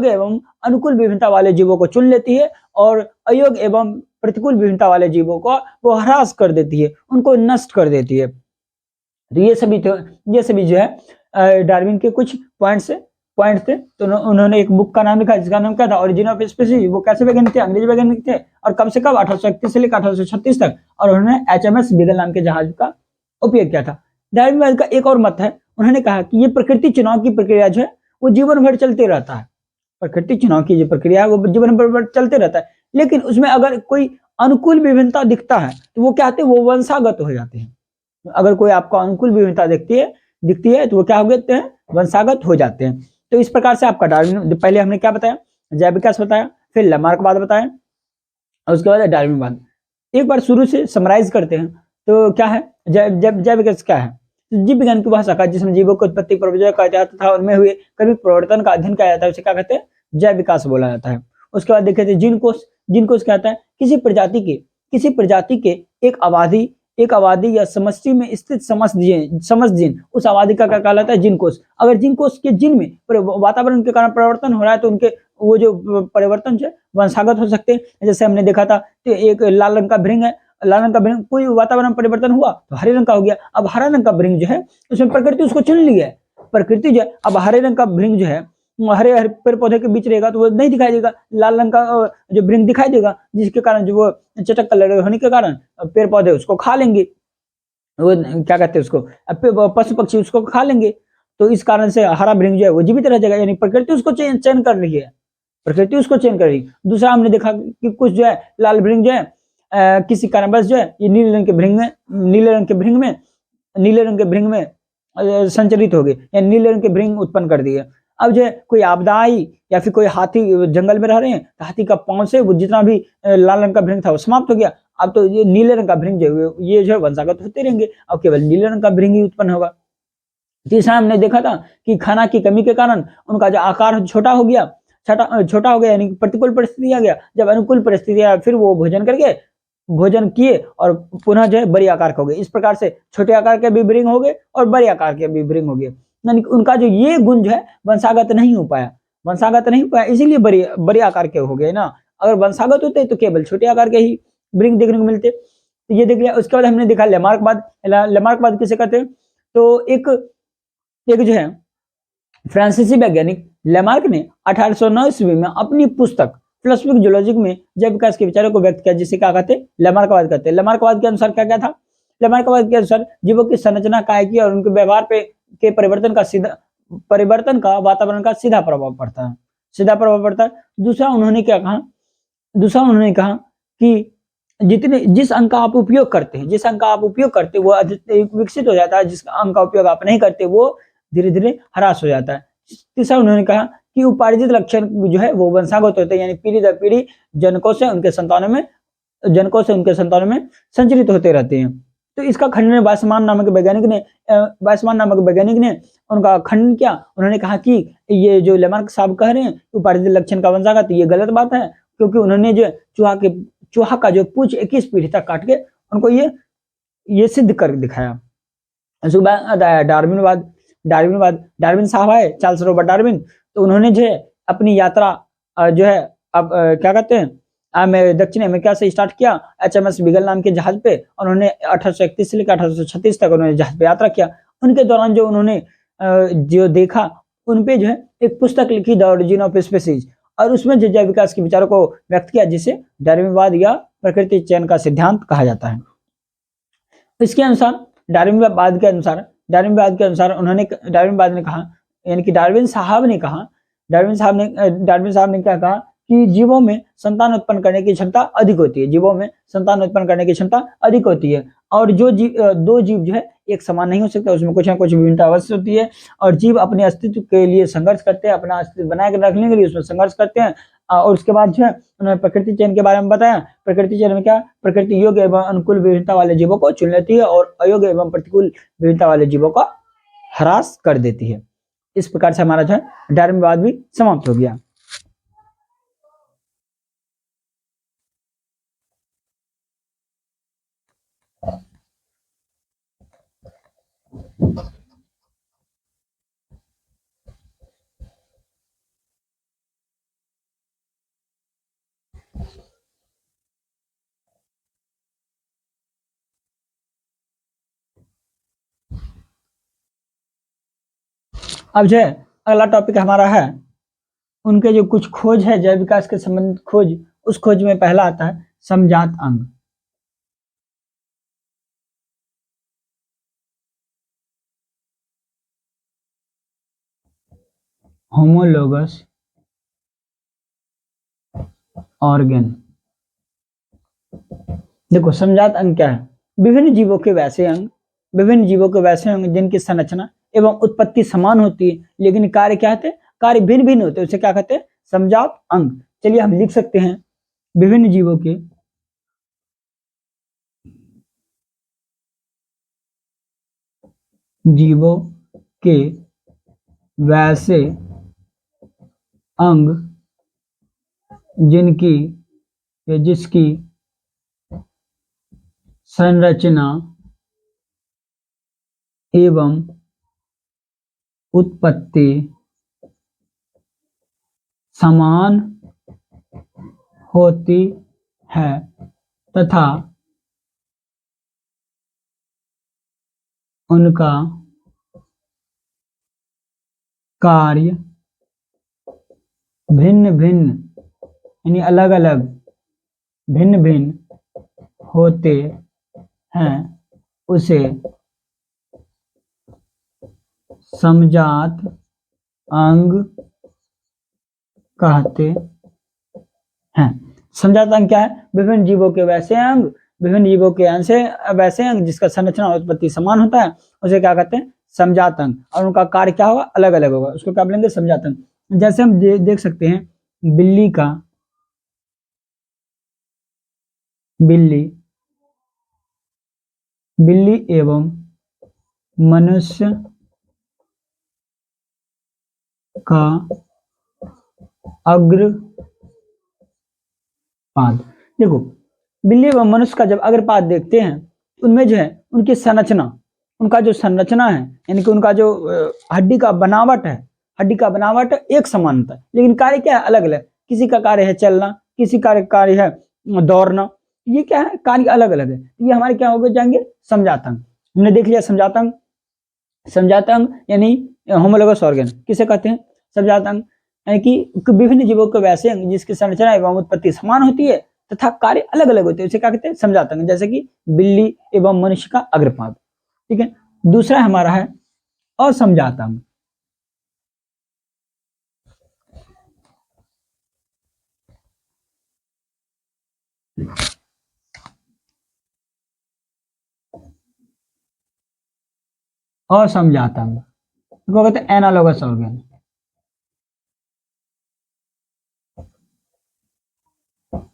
एवं अनुकूल विभिन्नता वाले जीवों को चुन लेती है और अयोग्य एवं प्रतिकूल विभिन्नता वाले जीवों को वो ह्रास कर देती है, उनको नष्ट कर देती है। तो ये सभी जो है डार्विन के कुछ पॉइंट्स थे। तो उन्होंने एक बुक का नाम लिखा जिसका नाम क्या था, ओरिजिन ऑफ स्पीसीज। वो कैसे वैज्ञानिक थे, अंग्रेजी वैज्ञानिक थे, और कब से कब 1831 से लेकर 1836 तक, और उन्होंने HMS बीगल नाम के जहाज का उपयोग किया था। डार्विन का एक और मत है, उन्होंने कहा कि ये प्रकृति चुनाव की प्रक्रिया जो है वो जीवन भर चलते रहता है, प्रकृति चुनाव की जो प्रक्रिया है वो जीवन भर चलते रहता है, लेकिन उसमें अगर कोई अनुकूल विभिन्नता दिखता है तो वो क्या होते हैं, वो वंशागत हो जाते हैं। अगर कोई आपको अनुकूल विभिन्नता दिखती है तो वो क्या हो जाते हैं, वंशागत हो जाते हैं। तो इस प्रकार से आपका डार्विन, पहले हमने क्या बताया, जैव विकास बताया, फिर लैमार्कवाद बताया और उसके बाद डार्विनवाद। एक बार शुरू से समराइज करते हैं तो क्या है, जैव विकास क्या है, जीव विज्ञान की वह शाखा जिसमें जीवों की उत्पत्ति, प्रयोजन का इतिहास तथा उनमें हुए कभी परिवर्तन का अध्ययन किया जाता है, उसे क्या कहते हैं, जैव विकास बोला जाता है। उसके बाद देखे थे जीन कोश। जीन कोश क्या होता है, किसी प्रजाति के एक आबादी या समष्टि में स्थित समस्त जीन, उस आबादी का क्या कहलाता है, जीन कोश। अगर जीन कोश के जीन में वातावरण के कारण परिवर्तन हो रहा है तो उनके वो जो परिवर्तन है वंशागत हो सकते हैं। जैसे हमने देखा था कि एक लाल रंग का भृंग है, लाल रंग का भृंग, कोई वातावरण परिवर्तन हुआ तो हरे रंग का हो गया। अब हरा रंग का भृंग जो है उसमें प्रकृति उसको चुन ली है, प्रकृति जो है, अब हरे रंग का भृंग जो है हरे हरे पेड़ पौधे के बीच रहेगा तो वो नहीं दिखाई देगा, लाल रंग का जो भृंग दिखाई देगा, जिसके कारण जो वो चटक कलर होने के कारण पेड़ पौधे उसको खा लेंगे, वो क्या कहते हैं उसको, पशु पक्षी उसको खा लेंगे। तो इस कारण से हरा भृंग जो है वो जीवित रह जाएगा, यानी प्रकृति उसको चयन कर रही है, प्रकृति उसको चयन कर रही है। दूसरा हमने देखा कि कुछ जो है लाल भृंग जो है किसी कारणवश जो है ये नीले रंग के भृंग में संचरित हो गए, या नीले रंग के भृंग उत्पन्न कर दिए। अब जो है कोई आपदा आई या फिर कोई हाथी जंगल में रह रहे हैं तो हाथी का पांव से वो जितना भी लाल रंग का भृंग था वो समाप्त हो गया। अब तो ये नीले रंग का भृंग जो ये जो है वंशागत होते रहेंगे, अब केवल नीले रंग का भृंग ही उत्पन्न होगा। तीसरा हमने देखा था कि खाना की कमी के कारण उनका जो आकार छोटा हो गया, यानी प्रतिकूल परिस्थिति आ गया। जब अनुकूल परिस्थिति आया फिर वो भोजन किए और पुनः जो है बड़े आकार के हो गए। इस प्रकार से छोटे आकार के भी भृंग हो गए और बड़े आकार के भी भृंग हो गए, यानी उनका जो ये गुण जो है वंशागत नहीं हो पाया, इसीलिए बड़े आकार के हो गए ना। अगर वंशागत होते तो केवल छोटे आकार के ही भृंग देखने को मिलते। तो ये देख लिया। उसके बाद हमने देखा लेमार्कवाद किसे कहते हैं, तो एक जो है फ्रांसीसी वैज्ञानिक लेमार्क ने 1809 ईस्वी में अपनी पुस्तक फिलोसफिक जूलॉजी में जैव विकास के विचारों को व्यक्त किया, जिसे क्या कहते हैं, लेमार्कवाद कहते हैं। लेमार्कवाद के अनुसार क्या क्या था, लेमार्कवाद के अनुसार जीवों की संरचना, कायकी और उनके व्यवहार पे के परिवर्तन का वातावरण का सीधा प्रभाव पड़ता है। दूसरा उन्होंने कहा कि जिस अंक का आप उपयोग करते हैं वो अधिक विकसित हो जाता है, जिस अंक का उपयोग आप नहीं करते वो धीरे धीरे ह्रास हो जाता है। तीसरा उन्होंने कहा कि उपार्जित लक्षण जो है वो वंशागत होते हैं, यानी पीढ़ी दर पीढ़ी जनकों से उनके संतानों में संचरित होते रहते हैं। तो इसका खंडन वाइसमान नामक वैज्ञानिक ने उनका खंडन किया। उन्होंने कहा कि ये जो लेमार्क साहब कह रहे हैं उपार्जित लक्षण का वंशागत, ये गलत बात है, क्योंकि उन्होंने जो चूहा का जो पूंछ 21 पीढ़ी तक काट के उनको ये सिद्ध कर दिखाया। उसके बाद डार्विन साहब आए, चार्ल्स रॉबर्ट डार्विन। तो उन्होंने जो है अपनी यात्रा जो है अब क्या कहते हैं दक्षिण अमेरिका से स्टार्ट किया HMS बीगल नाम के जहाज पे। उन्होंने 1831 से लेकर 1836 तक उन्होंने जहाज पे यात्रा किया। उनके दौरान जो उन्होंने जो देखा उन पे जो है एक पुस्तक लिखी, द ओरिजिन ऑफ स्पीसीज, और उसमें जो जैव विकास के विचारों को व्यक्त किया, जिसे डार्विनवाद या प्रकृति चयन का सिद्धांत कहा जाता है। इसके अनुसार डार्विनवाद के अनुसार डार्विनवाद ने कहा, यानी कि डार्विन साहब ने क्या कहा कि जीवों में संतान उत्पन्न करने की क्षमता अधिक होती है, और जो दो जीव जो है एक समान नहीं हो सकता, उसमें कुछ ना कुछ विभिन्नता अवश्य होती है। और जीव अपने अस्तित्व के लिए संघर्ष करते हैं, अपना अस्तित्व बनाए रखने के लिए उसमें संघर्ष करते हैं। और उसके बाद जो है उन्होंने प्रकृति चयन के बारे में बताया। प्रकृति चयन में क्या, प्रकृति योग्य एवं अनुकूल विविधता वाले जीवों को चुन लेती है और अयोग्य एवं प्रतिकूल विविधता वाले जीवों का ह्रास कर देती है। इस प्रकार से हमारा जो है डार्विनवाद भी समाप्त हो गया। अब जो है अगला टॉपिक हमारा है उनके जो कुछ खोज है जैव विकास के संबंधित खोज। उस खोज में पहला आता है समजात अंग। Homologous organ. देखो समझात अंग क्या है? विभिन्न जीवों के वैसे अंग, विभिन्न जीवों के वैसे अंग जिनकी संरचना एवं उत्पत्ति समान होती है लेकिन कार्य क्या होते हैं? कार्य भिन्न भिन्न होते हैं, उसे क्या कहते हैं? समझात अंग। चलिए हम लिख सकते हैं विभिन्न जीवों के वैसे अंग जिनकी या जिसकी संरचना एवं उत्पत्ति समान होती है तथा उनका कार्य भिन्न भिन्न यानी अलग अलग भिन्न भिन्न होते हैं, उसे समझात अंग कहते हैं। समझात अंग क्या है? विभिन्न जीवों के वैसे अंग, विभिन्न जीवों के अंश वैसे अंग जिसका संरचना और उत्पत्ति समान होता है, उसे क्या कहते हैं? समझात अंग। और उनका कार्य क्या होगा? अलग अलग होगा, उसको क्या बोलेंगे? समझात अंग। जैसे हम देख सकते हैं बिल्ली एवं मनुष्य का अग्रपाद। देखो बिल्ली एवं मनुष्य का जब अग्रपाद देखते हैं, उनमें जो है उनकी संरचना, उनका जो संरचना है यानी कि उनका जो हड्डी का बनावट है, हड्डी का बनावट एक समान होता है लेकिन कार्य क्या है? अलग अलग। किसी का कार्य है चलना, किसी का कार्य है दौड़ना, ये क्या है? कार्य अलग अलग है। ये हमारे क्या हो गए जाएंगे? समझात अंग। हमने देख लिया समझात अंग। समझात अंग यानी होमोलोगस ऑर्गन किसे कहते हैं? समझात अंग। यानी कि विभिन्न जीवों के वैसे अंग जिसकी संरचना एवं उत्पत्ति समान होती है तथा कार्य अलग अलग होते हैं, उसे क्या कहते हैं? समझात अंग। जैसे कि बिल्ली एवं मनुष्य का अग्रपाद। ठीक है। दूसरा हमारा है असमझात अंग। असमझात अंग को कहते हैं एनालोगस ऑर्गन।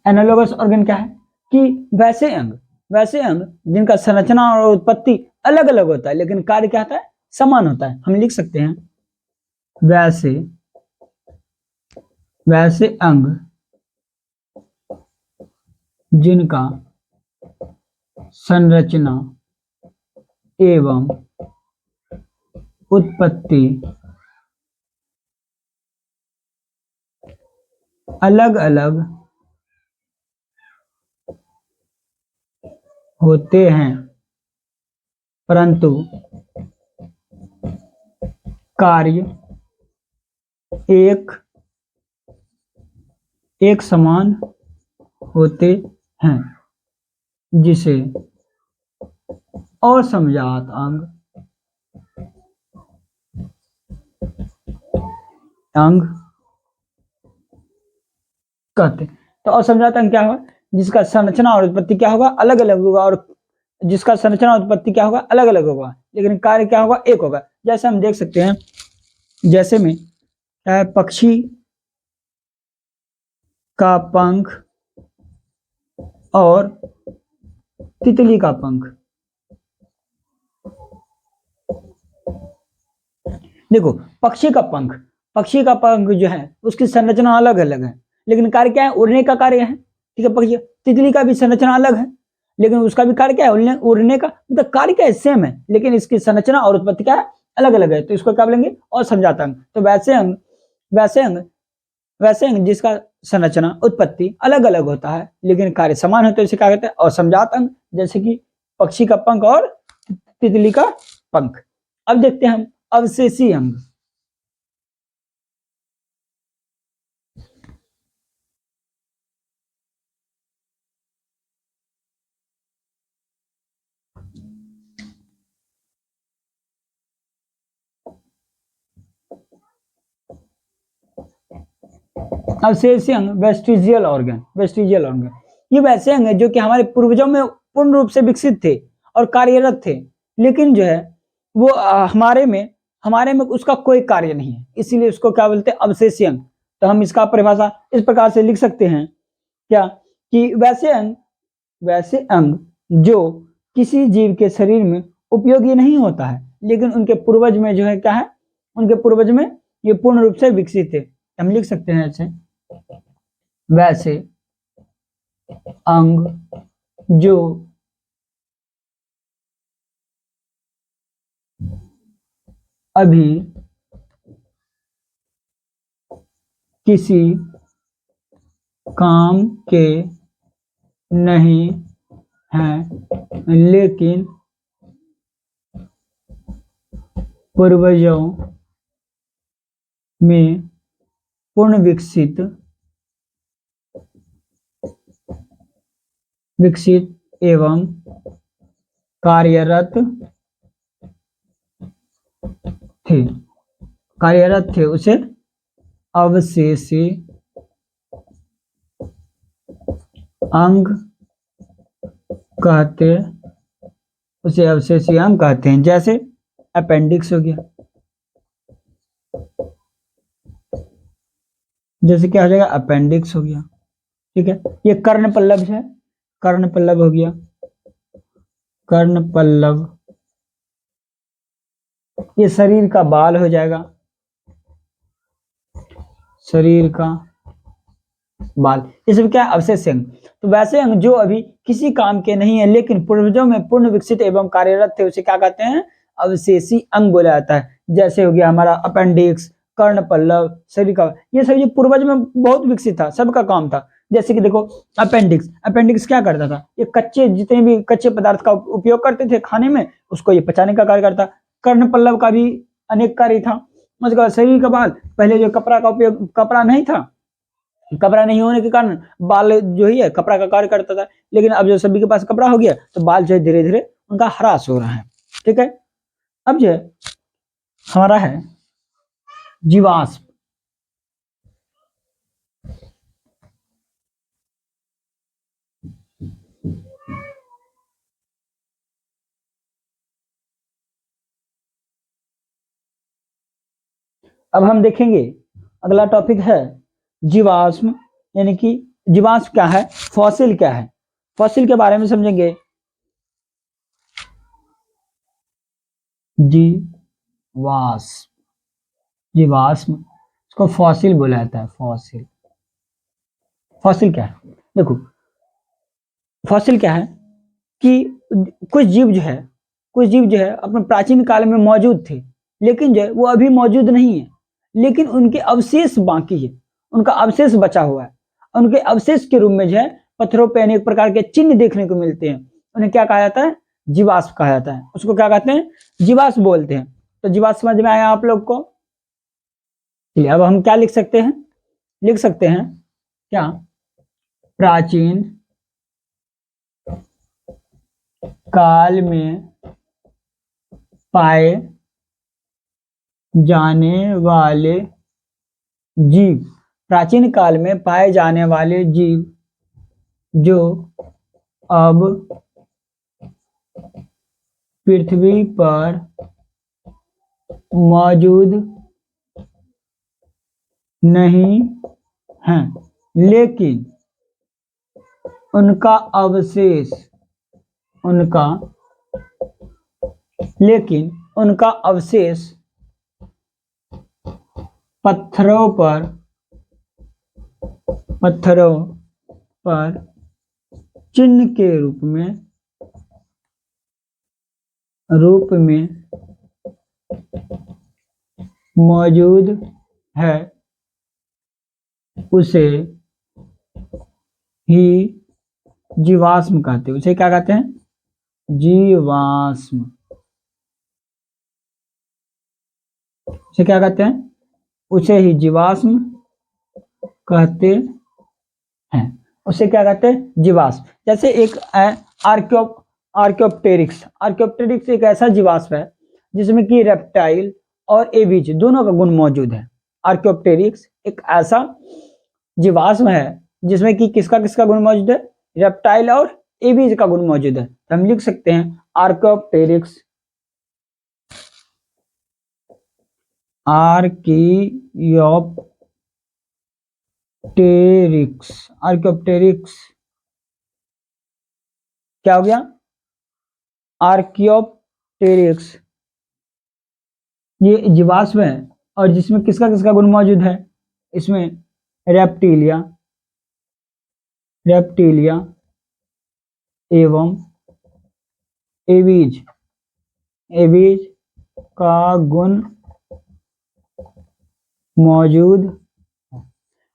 एनालोगस ऑर्गन क्या है? कि वैसे अंग जिनका संरचना और उत्पत्ति अलग अलग होता है लेकिन कार्य क्या होता है? समान होता है। हम लिख सकते हैं वैसे वैसे अंग जिनका संरचना एवं उत्पत्ति अलग अलग होते हैं परंतु कार्य एक समान होते हैं, जिसे असमझात अंग कहते हैं। तो असमझात अंग क्या होगा? जिसका संरचना और उत्पत्ति क्या होगा? अलग अलग होगा। और जिसका संरचना और उत्पत्ति क्या होगा? अलग अलग होगा लेकिन कार्य क्या होगा? एक होगा। जैसे हम देख सकते हैं, जैसे में पक्षी का पंख और तितली का पंख। देखो पक्षी का पंख जो है उसकी संरचना अलग अलग है लेकिन कार्य क्या है? उड़ने का कार्य है। ठीक है। पक्षी तितली का भी संरचना अलग है लेकिन उसका भी कार्य क्या है? उड़ने का। मतलब कार्य क्या है? सेम है लेकिन इसकी संरचना और उत्पत्ति क्या है? अलग अलग है। तो इसको क्या बोलेंगे? असमझात अंग। तो वैसे अंग जिसका संरचना उत्पत्ति अलग अलग होता है लेकिन कार्य समान होता है, इसे क्या कहते हैं? असमझात अंग। जैसे कि पक्षी का पंख और तितली का पंख। अब देखते हैं हम अवशेषी अंग। अवशेषी अंग वेस्टिजियल ऑर्गन। ये वैसे अंग है जो कि हमारे पूर्वजों में पूर्ण रूप से विकसित थे और कार्यरत थे, लेकिन जो है वो हमारे में उसका कोई कार्य नहीं है, इसीलिए उसको क्या बोलते हैं, अवशेषी अंग। तो हम इसका परिभाषा इस प्रकार से लिख सकते हैं क्या, कि वैसे अंग जो किसी जीव के शरीर में उपयोगी नहीं होता है, लेकिन उनके पूर्वज में जो है क्या है, उनके पूर्वज में ये पूर्ण रूप से विकसित है। हम लिख सकते हैं ऐसे, वैसे अंग जो अभी किसी काम के नहीं हैं, लेकिन पूर्वजों में पूर्ण विकसित एवं कार्यरत थे उसे अवशेषी अंग कहते हैं। जैसे अपेंडिक्स हो गया, जैसे क्या हो जाएगा, अपेंडिक्स हो गया, ठीक है। ये कर्ण पल्लव है, कर्ण पल्लव हो गया, कर्ण पल्लव, ये शरीर का बाल हो जाएगा, शरीर का बाल, इसमें क्या अवशेष अंग। तो वैसे अंग जो अभी किसी काम के नहीं है, लेकिन पूर्वजों में पूर्ण विकसित एवं कार्यरत थे, उसे क्या कहते हैं, अवशेषी अंग बोला जाता है। जैसे हो गया हमारा अपेंडिक्स, कर्ण पल्लव, शरीर का, ये सब ये पूर्वज में बहुत विकसित था, सबका काम था। जैसे कि देखो अपेंडिक्स क्या करता था, ये जितने भी कच्चे पदार्थ का उपयोग करते थे खाने में, उसको ये पचाने का कार्य करता। कर्ण पल्लव का भी अनेक कार्य था। उसके बाद शरीर का बाल, पहले जो कपड़ा नहीं था, कपड़ा नहीं होने के कारण बाल जो है कपड़ा का कार्य करता था, लेकिन अब जो सभी के पास कपड़ा हो गया तो बाल जो है धीरे धीरे उनका ह्रास हो रहा है, ठीक है। अब जो है हमारा है जीवाश्म। अब हम देखेंगे अगला टॉपिक है जीवाश्म, यानी कि जीवाश्म क्या है, फॉसिल क्या है, फॉसिल के बारे में समझेंगे। जीवाश्म इसको फॉसिल बोला जाता है। फॉसिल क्या है, देखो फॉसिल क्या है कि कुछ जीव जो है अपने प्राचीन काल में मौजूद थे, लेकिन जो है वो अभी मौजूद नहीं है, लेकिन उनके अवशेष बाकी है, उनका अवशेष बचा हुआ है। उनके अवशेष के रूप में जो है पत्थरों पे अनेक प्रकार के चिन्ह देखने को मिलते हैं, उन्हें क्या कहा जाता है, जीवाश्म कहा जाता है। उसको क्या कहते हैं, जीवाश्म बोलते हैं। तो जीवाश्म समझ में आया आप लोग को। चलिए अब हम क्या लिख सकते हैं क्या, प्राचीन काल में पाए जाने वाले जीव, प्राचीन काल में पाए जाने वाले जीव जो अब पृथ्वी पर मौजूद नहीं हैं, लेकिन उनका अवशेष पत्थरों पर चिन्ह के रूप में मौजूद है, उसे ही जीवाश्म कहते हैं। उसे क्या कहते हैं, जीवाश्म। उसे क्या कहते हैं, उसे ही जीवाश्म कहते हैं। उसे क्या कहते हैं, जीवाश्म। जैसे एक आर्क्योप्टेरिक्स एक ऐसा जीवाश्म है जिसमें कि रेप्टाइल और एविज दोनों का गुण मौजूद है। आर्क्योप्टेरिक्स एक ऐसा जीवाश्म है जिसमें कि किसका गुण मौजूद है, रेप्टाइल और एबीज का गुण मौजूद है। तो हम लिख सकते हैं आर्कियोप्टेरिक्स, आर्कियोप्टेरिक्स क्या हो गया, आर्कियोप्टेरिक्स ये जीवाश्म है और जिसमें किसका किसका गुण मौजूद है, इसमें रेप्टिलिया एवं एवीज का गुण मौजूद।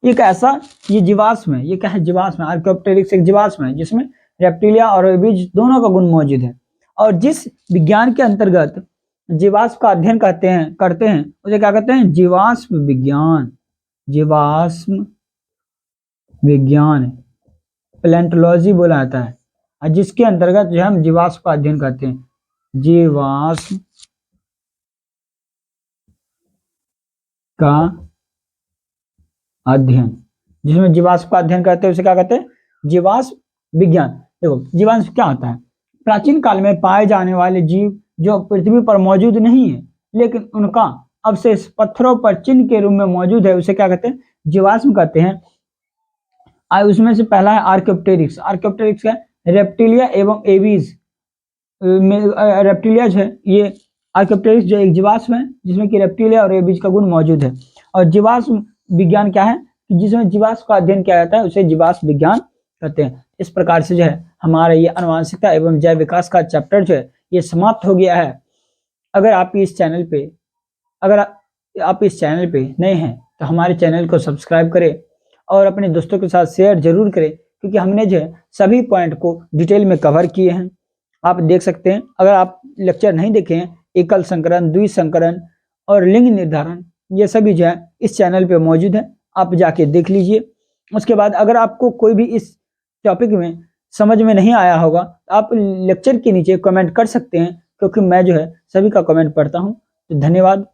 एक ऐसा ये जीवाश्म है, ये क्या है, जीवाश्म, आर्कियोप्टेरिक्स एक जीवाश्म है जिसमें रेप्टिलिया और एवीज दोनों का गुण मौजूद है। और जिस विज्ञान के अंतर्गत जीवाश्म का अध्ययन करते हैं उसे क्या कहते हैं, जीवाश्म विज्ञान पैलेंटोलॉजी बोला जाता है। और जिसके अंतर्गत जो हम जीवाश्म का अध्ययन करते हैं, जीवाश्म का अध्ययन, जिसमें जीवाश्म का अध्ययन करते हैं उसे क्या कहते हैं, जीवाश्म विज्ञान। देखो जीवाश्म क्या होता है, प्राचीन काल में पाए जाने वाले जीव जो पृथ्वी पर मौजूद नहीं है लेकिन उनका अवशेष पत्थरों पर चिन्ह के रूप में मौजूद है, उसे क्या कहते हैं, जीवाश्म कहते हैं। उसमें से पहला है आर्कियोप्टेरिक्स। आर्कियोप्टेरिक्स क्या है, रेप्टिलिया एवं एवीज रेप्टिलिया जो है ये आर्कियोप्टेरिक्स जो एक जीवाश्म है जिसमें कि रेप्टिलिया और एवीज का गुण मौजूद है। और जीवाश्म विज्ञान क्या है, कि जिसमें जीवाश्म का अध्ययन किया जाता है उसे जीवाश्म विज्ञान कहते हैं। इस प्रकार से जो है हमारा ये आनुवंशिकता एवं जैव विकास का चैप्टर जो है ये समाप्त हो गया है। अगर आप इस चैनल पे नए हैं तो हमारे चैनल को सब्सक्राइब करें और अपने दोस्तों के साथ शेयर जरूर करें, क्योंकि हमने जो है सभी पॉइंट को डिटेल में कवर किए हैं। आप देख सकते हैं, अगर आप लेक्चर नहीं देखे हैं, एकल संकरण, द्विसंकरण और लिंग निर्धारण ये सभी जो है इस चैनल पे मौजूद है, आप जाके देख लीजिए। उसके बाद अगर आपको कोई भी इस टॉपिक में समझ में नहीं आया होगा तो आप लेक्चर के नीचे कमेंट कर सकते हैं, क्योंकि मैं जो है सभी का कमेंट पढ़ता हूँ। तो धन्यवाद।